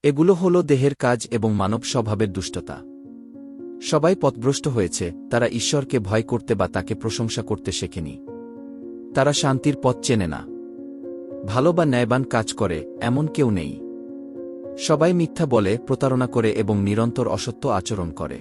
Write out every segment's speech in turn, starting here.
এগুলো হল দেহের কাজ এবং মানব স্বভাবের দুষ্টতা। সবাই পথভ্রষ্ট হয়েছে, তারা ঈশ্বরকে ভয় করতে বা তাকে প্রশংসা করতে শেখেনি। তারা শান্তির পথ চেনে না। ভালো বা ন্যায়বান কাজ করে এমন কেউ নেই। সবাই মিথ্যা বলে, প্রতারণা করে এবং নিরন্তর অসত্য আচরণ করে।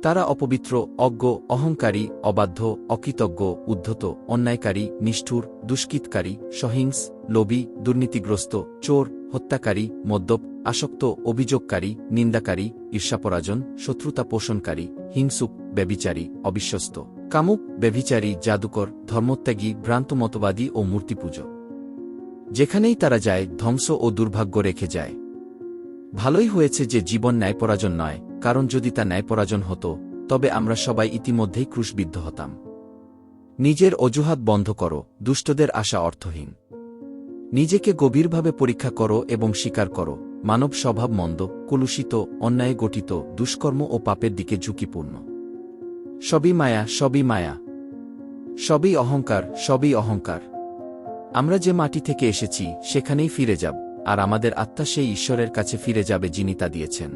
তারা অপবিত্র, অজ্ঞ, অহংকারী, অবাধ্য, অকৃতজ্ঞ, উদ্ধত, অন্যায়কারী, নিষ্ঠুর, দুষ্কৃতকারী, সহিংস, লোভী, দুর্নীতিগ্রস্ত, চোর, হত্যাকারী, মদ্যপ, আসক্ত, অভিযোগকারী, নিন্দাকারী, ঈর্ষাপরাজন, শত্রুতা পোষণকারী, হিংসুক, ব্যভিচারী, অবিশ্বস্ত, কামুক, ব্যভিচারী, জাদুকর, ধর্মত্যাগী, ভ্রান্ত মতবাদী ও মূর্তিপূজক। যেখানেই তারা যায়, ধ্বংস ও দুর্ভাগ্য রেখে যায়। ভালোই হয়েছে যে জীবন ন্যায়পরাজন নয়, কারণ যদি তা ন্যায়পরাজন হতো, তবে আমরা সবাই ইতিমধ্যেই ক্রুশবিদ্ধ হতাম। নিজের অজুহাত বন্ধ করো, দুষ্টদের আশা অর্থহীন। নিজেকে গভীরভাবে পরীক্ষা করো এবং স্বীকার করো, মানব স্বভাব মন্দ, কলুষিত, অন্যায়ে গঠিত, দুষ্কর্ম ও পাপের দিকে ঝুঁকিপূর্ণ। সবই মায়া, সবই মায়া। সবই অহংকার, সবই অহংকার। আমরা যে মাটি থেকে এসেছি সেখানেই ফিরে যাব, আর আমাদের আত্মা সেই ঈশ্বরের কাছে ফিরে যাবে যিনি তা দিয়েছেন।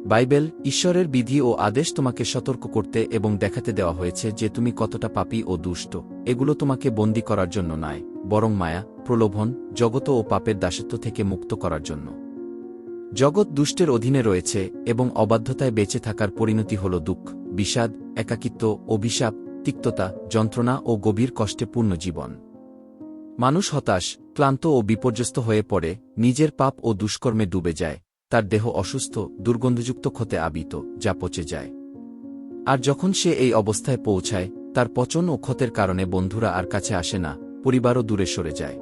বাইবেল, ঈশ্বরের বিধি ও আদেশ তোমাকে সতর্ক করতে এবং দেখাতে দেওয়া হয়েছে যে তুমি কতটা পাপী ও দুষ্ট। এগুলো তোমাকে বন্দী করার জন্য নয়, বরং মায়া, প্রলোভন, জগত ও পাপের দাসত্ব থেকে মুক্ত করার জন্য। জগৎ দুষ্টের অধীনে রয়েছে এবং অবাধ্যতায় বেঁচে থাকার পরিণতি হল দুঃখ, বিষাদ, একাকিত্ব, অভিশাপ, তিক্ততা, যন্ত্রণা ও গভীর কষ্টে পূর্ণ জীবন। মানুষ হতাশ, ক্লান্ত ও বিপর্যস্ত হয়ে পড়ে, নিজের পাপ ও দুষ্কর্মে ডুবে যায়। তার দেহ অসুস্থ, দুর্গন্ধযুক্ত ক্ষতে আবিত, যা পচে যায়। আর যখন সে এই অবস্থায় পৌঁছায়, তার পচন ও ক্ষতের কারণে বন্ধুরা আর কাছে আসে না, পরিবারও দূরে সরে যায়।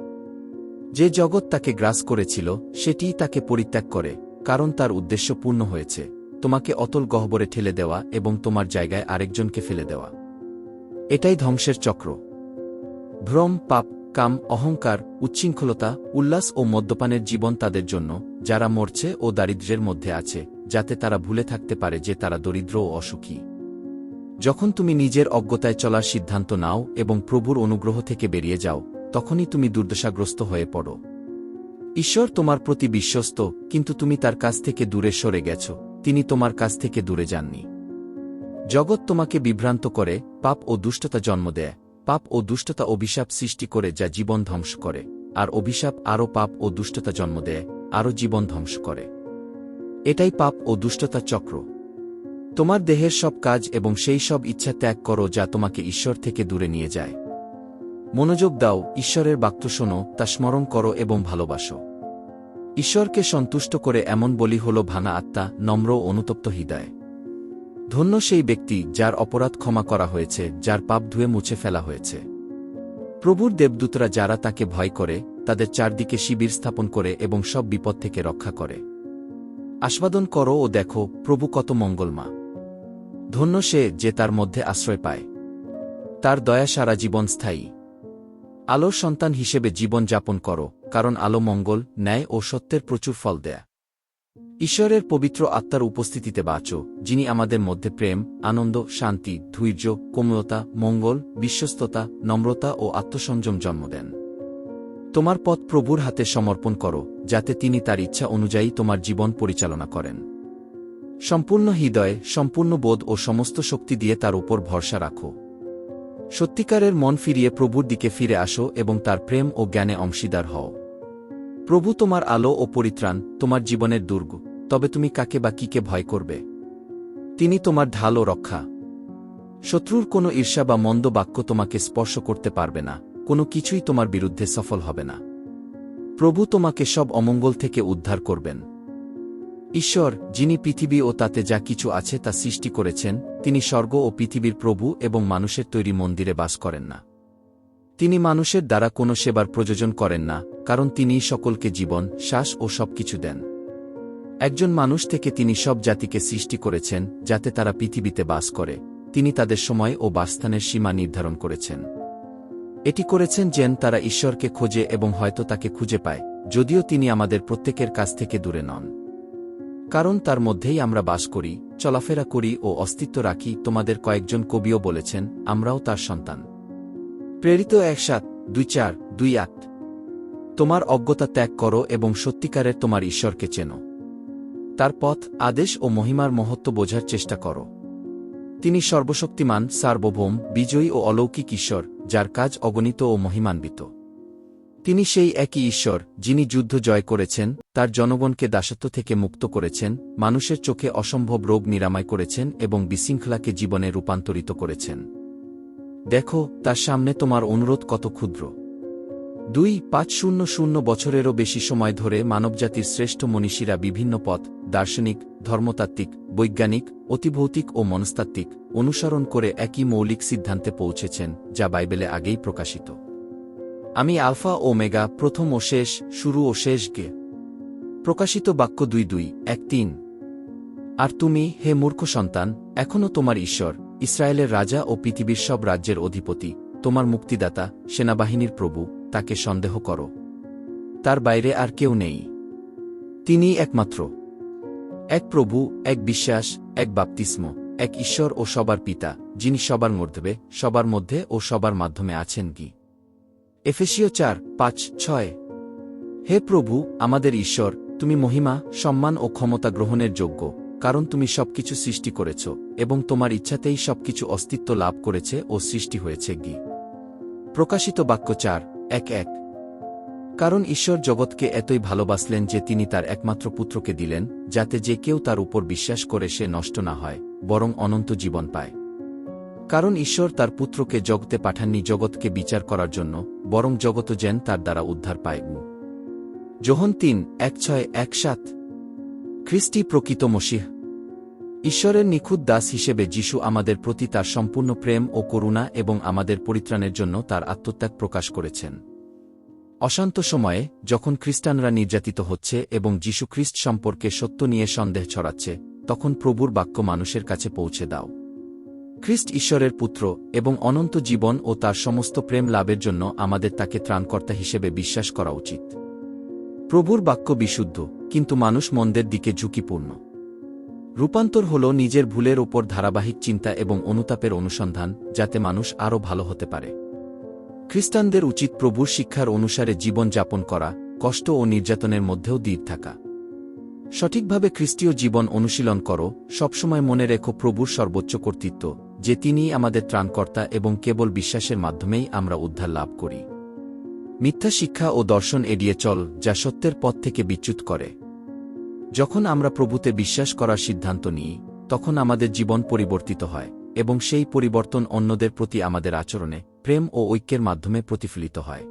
যে জগৎ তাকে গ্রাস করেছিল সেটিই তাকে পরিত্যাগ করে, কারণ তার উদ্দেশ্য পূর্ণ হয়েছে, তোমাকে অতল গহ্বরে ঠেলে দেওয়া এবং তোমার জায়গায় আরেকজনকে ফেলে দেওয়া। এটাই ধ্বংসের চক্র। ভ্রম, পাপ, কাম, অহংকার, উচ্ছৃঙ্খলতা, উল্লাস ও মদ্যপানের জীবন তাদের জন্য, যারা মরছে ও দারিদ্র্যের মধ্যে আছে, যাতে তারা ভুলে থাকতে পারে যে তারা দরিদ্র ও অসুখী। যখন তুমি নিজের অজ্ঞতায় চলার সিদ্ধান্ত নাও এবং প্রভুর অনুগ্রহ থেকে বেরিয়ে যাও, তখনই তুমি দুর্দশাগ্রস্ত হয়ে পড়ো। ঈশ্বর তোমার প্রতি বিশ্বস্ত, কিন্তু তুমি তার কাছ থেকে দূরে সরে গেছ, তিনি তোমার কাছ থেকে দূরে যাননি। জগৎ তোমাকে বিভ্রান্ত করে, পাপ ও দুষ্টতা জন্ম দেয়। পাপ ও দুষ্টতা অভিশাপ সৃষ্টি করে যা জীবন ধ্বংস করে, আর অভিশাপ আরও পাপ ও দুষ্টতা জন্ম দেয়, আরও জীবন ধ্বংস করে। এটাই পাপ ও দুষ্টতার চক্র। তোমার দেহের সব কাজ এবং সেই সব ইচ্ছা ত্যাগ করো যা তোমাকে ঈশ্বর থেকে দূরে নিয়ে যায়। মনোযোগ দাও, ঈশ্বরের বাক্য শোনো, তা স্মরণ করো এবং ভালোবাসো। ঈশ্বরকে সন্তুষ্ট করে এমন বলি হল ভাঙা আত্মা, নম্র ও অনুতপ্ত হৃদয়। ধন্য সেই ব্যক্তি যার অপরাধ ক্ষমা করা হয়েছে, যার পাপ ধুয়ে মুছে ফেলা হয়েছে। প্রভুর দেবদূতরা যারা তাকে ভয় করে, তাদের চারদিকে শিবির স্থাপন করে এবং সব বিপদ থেকে রক্ষা করে। আস্বাদন করো ও দেখো প্রভু কত মঙ্গলমা। ধন্য সে যে তার মধ্যে আশ্রয় পায়। তার দয়া সারা জীবন স্থায়ী। আলোর সন্তান হিসেবে জীবন যাপন করো, কারণ আলো মঙ্গল, ন্যায় ও সত্যের প্রচুর ফল দেয়। ঈশ্বরের পবিত্র আত্মার উপস্থিতিতে বাঁচো, যিনি আমাদের মধ্যে প্রেম, আনন্দ, শান্তি, ধৈর্য, কোমলতা, মঙ্গল, বিশ্বস্ততা, নম্রতা ও আত্মসংযম জন্ম দেন। তোমার পথ প্রভুর হাতে সমর্পণ করো, যাতে তিনি তার ইচ্ছা অনুযায়ী তোমার জীবন পরিচালনা করেন। সম্পূর্ণ হৃদয়, সম্পূর্ণ বোধ ও সমস্ত শক্তি দিয়ে তার উপর ভরসা রাখো। সত্যিকারের মন ফিরিয়ে প্রভুর দিকে ফিরে আসো এবং তার প্রেম ও জ্ঞানে অংশীদার হও। প্রভু তোমার আলো ও পরিত্রাণ, তোমার জীবনের দুর্গ। তবে তুমি কাকে বা কিকে ভয় করবে? তিনি তোমার ঢাল ও রক্ষা। শত্রুর কোনো ঈর্ষা বা মন্দ বাক্য তোমাকে স্পর্শ করতে পারবে না, কোনো কিছুই তোমার বিরুদ্ধে সফল হবে না। প্রভু তোমাকে সব অমঙ্গল থেকে উদ্ধার করবেন। ঈশ্বর, যিনি পৃথিবী ও তাতে যা কিছু আছে তা সৃষ্টি করেছেন, তিনি স্বর্গ ও পৃথিবীর প্রভু এবং মানুষের তৈরি মন্দিরে বাস করেন না। তিনি মানুষের দ্বারা কোনো সেবার প্রযোজন করেন না, কারণ তিনিই সকলকে জীবন, শ্বাস ও সবকিছু দেন। একজন মানুষ থেকে তিনি সব জাতিকে সৃষ্টি করেছেন, যাতে তারা পৃথিবীতে বাস করে। তিনি তাদের সময় ও বাসস্থানের সীমা নির্ধারণ করেছেন। এটি করেছেন যেন তারা ঈশ্বরকে খোঁজে এবং হয়তো তাকে খুঁজে পায়, যদিও তিনি আমাদের প্রত্যেকের কাছ থেকে দূরে নন। কারণ তার মধ্যেই আমরা বাস করি, চলাফেরা করি ও অস্তিত্ব রাখি। তোমাদের কয়েকজন কবিও বলেছেন, আমরাও তার সন্তান। প্রেরিত 1:7-2:4-2:8। তোমার অজ্ঞতা ত্যাগ করো এবং সত্যিকারের তোমার ঈশ্বরকে চেনো। তার পথ, আদেশ ও মহিমার মহত্ব বোঝার চেষ্টা করো। তিনি সর্বশক্তিমান, সার্বভৌম, বিজয়ী ও অলৌকিক ঈশ্বর, যার কাজ অগণিত ও মহিমান্বিত। তিনি সেই একই ঈশ্বর, যিনি যুদ্ধ জয় করেছেন, তার জনগণকে দাসত্ব থেকে মুক্ত করেছেন, মানুষের চোখে অসম্ভব রোগ নিরাময় করেছেন এবং বিশৃঙ্খলাকে জীবনে রূপান্তরিত করেছেন। দেখো, তার সামনে তোমার অনুরোধ কত ক্ষুদ্র। 2,500 বছরেরও বেশি সময় ধরে মানবজাতির শ্রেষ্ঠ মনীষীরা বিভিন্ন পথ, দার্শনিক, ধর্মতাত্ত্বিক, বৈজ্ঞানিক, অতিভৌতিক ও মনস্তাত্ত্বিক অনুসরণ করে একই মৌলিক সিদ্ধান্তে পৌঁছেছেন, যা বাইবেলে আগেই প্রকাশিত। আমি আলফা ও ওমেগা, প্রথম ও শেষ, শুরু ও শেষ গে। প্রকাশিত বাক্য 2:2-1-3। আর তুমি, হে মূর্খ সন্তান, এখনও তোমার ঈশ্বর, ইসরায়েলের রাজা ও পৃথিবীর সব রাজ্যের অধিপতি, তোমার মুক্তিদাতা, সেনাবাহিনীর প্রভু, তাকে সন্দেহ করো। তার বাইরে আর কেউ নেই। তিনিই একমাত্র। এক প্রভু, এক বিশ্বাস, এক বাপ্তিস্ম, এক ঈশ্বর ও সবার পিতা, যিনি সবার মধ্যে ও সবার মাধ্যমে আছেন কি। এফেসীয় 4:5-6। হে প্রভু, আমাদের ঈশ্বর, তুমি মহিমা, সম্মান ও ক্ষমতা গ্রহণের যোগ্য, কারণ তুমি সবকিছু সৃষ্টি করেছ, এবং তোমার ইচ্ছাতেই সবকিছু অস্তিত্ব লাভ করেছে ও সৃষ্টি হয়েছে কি। প্রকাশিত বাক্য 4:1-1। কারণ ঈশ্বর জগৎকে এতই ভালোবাসলেন যে তিনি তার একমাত্র পুত্রকে দিলেন, যাতে যে কেউ তার উপর বিশ্বাস করে সে নষ্ট না হয়, বরং অনন্ত জীবন পায়। কারণ ঈশ্বর তার পুত্রকে জগতে পাঠাননি জগৎকে বিচার করার জন্য, বরং জগৎ যেন তার দ্বারা উদ্ধার পায়। যোহন 3:1-6-1-7। খ্রিস্টই প্রকৃত মসিহ। ঈশ্বরের নিখুঁত দাস হিসেবে যিশু আমাদের প্রতি তার সম্পূর্ণ প্রেম ও করুণা এবং আমাদের পরিত্রাণের জন্য তার আত্মত্যাগ প্রকাশ করেছেন। অশান্ত সময়ে, যখন খ্রিস্টানরা নির্যাতিত হচ্ছে এবং যিশু খ্রিস্ট সম্পর্কে সত্য নিয়ে সন্দেহ ছড়াচ্ছে, তখন প্রভুর বাক্য মানুষের কাছে পৌঁছে দাও। খ্রিস্ট ঈশ্বরের পুত্র, এবং অনন্ত জীবন ও তার সমস্ত প্রেম লাভের জন্য আমাদের তাকে ত্রাণকর্তা হিসেবে বিশ্বাস করা উচিত। প্রভুর বাক্য বিশুদ্ধ, কিন্তু মানুষ মন্দের দিকে ঝুঁকিপূর্ণ। রূপান্তর হল নিজের ভুলের ওপর ধারাবাহিক চিন্তা এবং অনুতাপের অনুসন্ধান, যাতে মানুষ আরও ভালো হতে পারে। খ্রিস্টানদের উচিত প্রভুর শিক্ষার অনুসারে জীবন যাপন করা, কষ্ট ও নির্যাতনের মধ্যেও দৃঢ় থাকা। সঠিকভাবে খ্রিস্টীয় জীবন অনুশীলন করো, সবসময় মনে রেখো প্রভুর সর্বোচ্চ কর্তৃত্ব, যে তিনিই আমাদের ত্রাণকর্তা এবং কেবল বিশ্বাসের মাধ্যমেই আমরা উদ্ধার লাভ করি। মিথ্যা শিক্ষা ও দর্শন এড়িয়ে চল, যা সত্যের পথ থেকে বিচ্যুত করে। যখন আমরা প্রভুতে বিশ্বাস করার সিদ্ধান্ত নিই, তখন আমাদের জীবন পরিবর্তিত হয়, এবং সেই পরিবর্তন অন্যদের প্রতি আমাদের আচরণে, প্রেম ও ঐক্যের মাধ্যমে প্রতিফলিত হয়।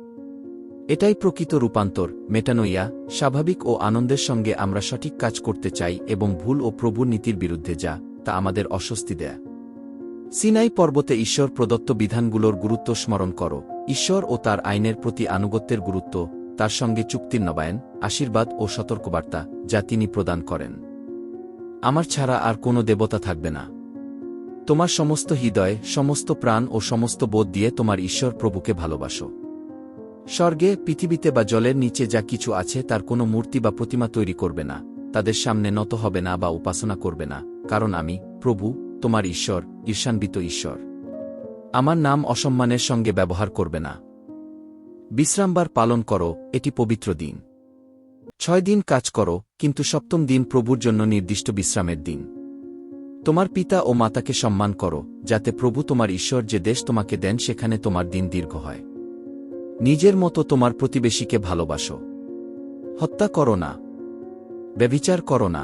এটাই প্রকৃত রূপান্তর, মেটানোইয়া। স্বাভাবিক ও আনন্দের সঙ্গে আমরা সঠিক কাজ করতে চাই এবং ভুল ও প্রভুর নীতির বিরুদ্ধে যা, তা আমাদের অস্বস্তি দেয়। সিনাই পর্বতে ঈশ্বর প্রদত্ত বিধানগুলোর গুরুত্ব স্মরণ করো, ঈশ্বর ও তার আইনের প্রতি আনুগত্যের গুরুত্ব, তার সঙ্গে চুক্তির নবায়ন, আশীর্বাদ ও সতর্কবার্তা, যা তিনি প্রদান করেন। আমার ছাড়া আর কোনো দেবতা থাকবে না। তোমার সমস্ত হৃদয়, সমস্ত প্রাণ ও সমস্ত বোধ দিয়ে তোমার ঈশ্বর প্রভুকে ভালোবাসো। স্বর্গে, পৃথিবীতে বা জলের নিচে যা কিছু আছে তার কোনো মূর্তি বা প্রতিমা তৈরি করবে না, তাদের সামনে নত হবে না বা উপাসনা করবে না, কারণ আমি, প্রভু, তোমার ঈশ্বর, ঈর্ষান্বিত ঈশ্বর। আমার নাম অসম্মানের সঙ্গে ব্যবহার করবে না। বিশ্রামবার পালন করো, এটি পবিত্র দিন। 6 দিন কাজ করো, কিন্তু সপ্তম দিন প্রভুর জন্য নির্দিষ্ট বিশ্রামের দিন। তোমার পিতা ও মাতাকে সম্মান করো, যাতে প্রভু তোমার ঈশ্বর যে দেশ তোমাকে দেন সেখানে তোমার দিন দীর্ঘ হয়। নিজের মতো তোমার প্রতিবেশীকে ভালোবাসো। হত্যা করো না। ব্যভিচার করো না।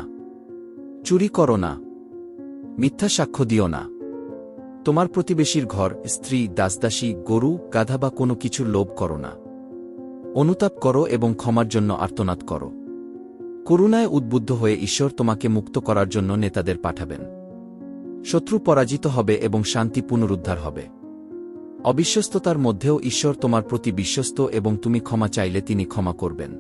চুরি করো না। মিথ্যা সাক্ষ্য দিও না। তোমার প্রতিবেশীর ঘর, স্ত্রী, দাসদাসী, গরু, গাধা বা কোনো কিছুর লোভ করো না। অনুতাপ করো এবং ক্ষমার জন্য আর্তনাদ করো। করুণায় উদ্বুদ্ধ হয়ে ঈশ্বর তোমাকে মুক্ত করার জন্য নেতাদের পাঠাবেন। শত্রু পরাজিত হবে এবং শান্তি পুনরুদ্ধার হবে। অবিশ্বস্ততার মধ্যেও ঈশ্বর তোমার প্রতি বিশ্বস্ত এবং তুমি ক্ষমা চাইলে তিনি ক্ষমা করবেন।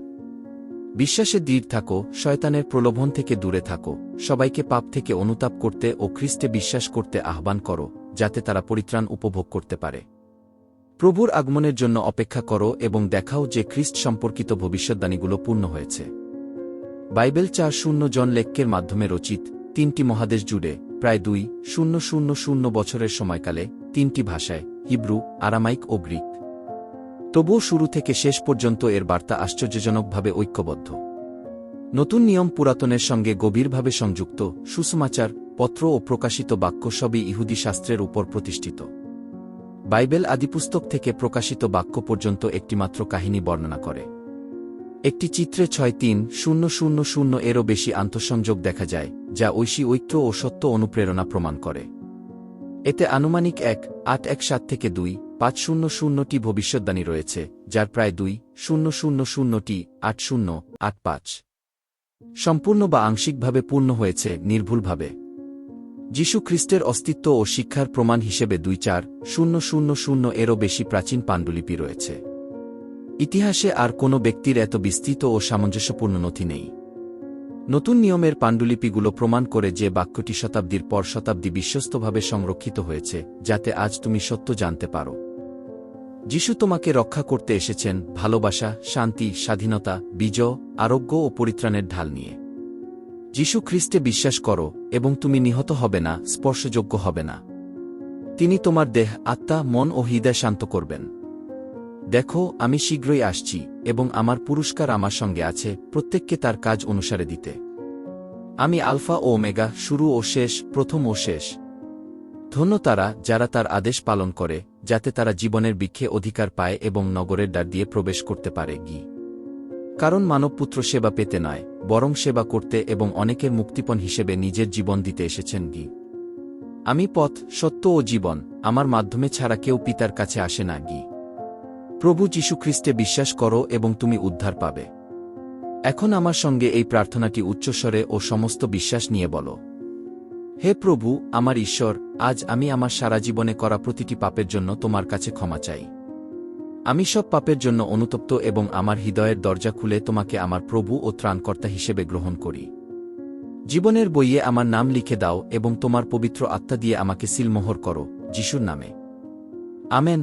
বিশ্বাসে দৃঢ় থাকো, শয়তানের প্রলোভন থেকে দূরে থাকো, সবাইকে পাপ থেকে অনুতাপ করতে ও খ্রিস্টে বিশ্বাস করতে আহ্বান করো, যাতে তারা পরিত্রাণ উপভোগ করতে পারে। প্রভুর আগমনের জন্য অপেক্ষা করো এবং দেখাও যে খ্রিস্ট সম্পর্কিত ভবিষ্যদ্বাণীগুলো পূর্ণ হয়েছে। বাইবেল 4:0 জন লেখকের মাধ্যমে রচিত, 3টি মহাদেশ জুড়ে, প্রায় 2,000 বছরের সময়কালে, 3টি ভাষায়, হিব্রু, আরামাইক ও গ্রিক। তবুও শুরু থেকে শেষ পর্যন্ত এর বার্তা আশ্চর্যজনকভাবে ঐক্যবদ্ধ। নতুন নিয়ম পুরাতনের সঙ্গে গভীরভাবে সংযুক্ত, সুসমাচার, পত্র ও প্রকাশিত বাক্য সবই ইহুদি শাস্ত্রের উপর প্রতিষ্ঠিত। বাইবেল আদিপুস্তক থেকে প্রকাশিত বাক্য পর্যন্ত একটিমাত্র কাহিনী বর্ণনা করে। একটি চিত্রে 6:3,000 এরও বেশি আন্তঃসংযোগ দেখা যায়, যা ঐশী ঐক্য ও সত্য অনুপ্রেরণা প্রমাণ করে। এতে আনুমানিক 1:817 থেকে 2:500টি ভবিষ্যদ্বাণী রয়েছে, যার প্রায় 2:000টি 80:85 সম্পূর্ণ বা আংশিকভাবে পূর্ণ হয়েছে নির্ভুলভাবে। যীশু খ্রিস্টের অস্তিত্ব ও শিক্ষার প্রমাণ হিসেবে 2:4,000 এরও বেশি প্রাচীন পাণ্ডুলিপি রয়েছে। ইতিহাসে আর কোনো ব্যক্তির এত বিস্তৃত ও সামঞ্জস্যপূর্ণ নথি নেই। নতুন নিয়মের পাণ্ডুলিপিগুলো প্রমাণ করে যে বাক্যটি শতাব্দীর পর শতাব্দী বিশ্বস্তভাবে সংরক্ষিত হয়েছে, যাতে আজ তুমি সত্য জানতে পারো। যীশু তোমাকে রক্ষা করতে এসেছেন ভালোবাসা, শান্তি, স্বাধীনতা, বিজয়, আরোগ্য ও পরিত্রাণের ঢাল নিয়ে। যীশু খ্রিস্টে বিশ্বাস করো এবং তুমি নিহত হবে না, স্পর্শযোগ্য হবে না। তিনি তোমার দেহ, আত্মা, মন ও হৃদয় শান্ত করবেন। দেখো, আমি শীঘ্রই আসছি, এবং আমার পুরস্কার আমার সঙ্গে আছে, প্রত্যেককে তার কাজ অনুসারে দিতে। আমি আলফা ও ওমেগা, শুরু ও শেষ, প্রথম ও শেষ। ধন্য তারা যারা তার আদেশ পালন করে, যাতে তারা জীবনের বৃক্ষে অধিকার পায় এবং নগরের দ্বার দিয়ে প্রবেশ করতে পারে। কারণ মানবপুত্র সেবা পেতে নয়, বরং সেবা করতে এবং অনেকের মুক্তিপণ হিসেবে নিজের জীবন দিতে এসেছেন। আমি পথ, সত্য ও জীবন, আমার মাধ্যমে ছাড়া কেউ পিতার কাছে আসে না। প্রভু যীশু খ্রিস্টে বিশ্বাস করো এবং তুমি উদ্ধার পাবে। এখন আমার সঙ্গে এই প্রার্থনাটি উচ্চস্বরে ও সমস্ত বিশ্বাস নিয়ে বলো। হে প্রভু, আমার ঈশ্বর, আজ আমি আমার সারা জীবনে করা প্রতিটি পাপের জন্য তোমার কাছে ক্ষমা চাই। আমি সব পাপের জন্য অনুতপ্ত এবং আমার হৃদয়ের দরজা খুলে তোমাকে আমার প্রভু ও ত্রাণকর্তা হিসেবে গ্রহণ করি। জীবনের বইয়ে আমার নাম লিখে দাও এবং তোমার পবিত্র আত্মা দিয়ে আমাকে সিলমোহর করো, যিশুর নামে। আমেন।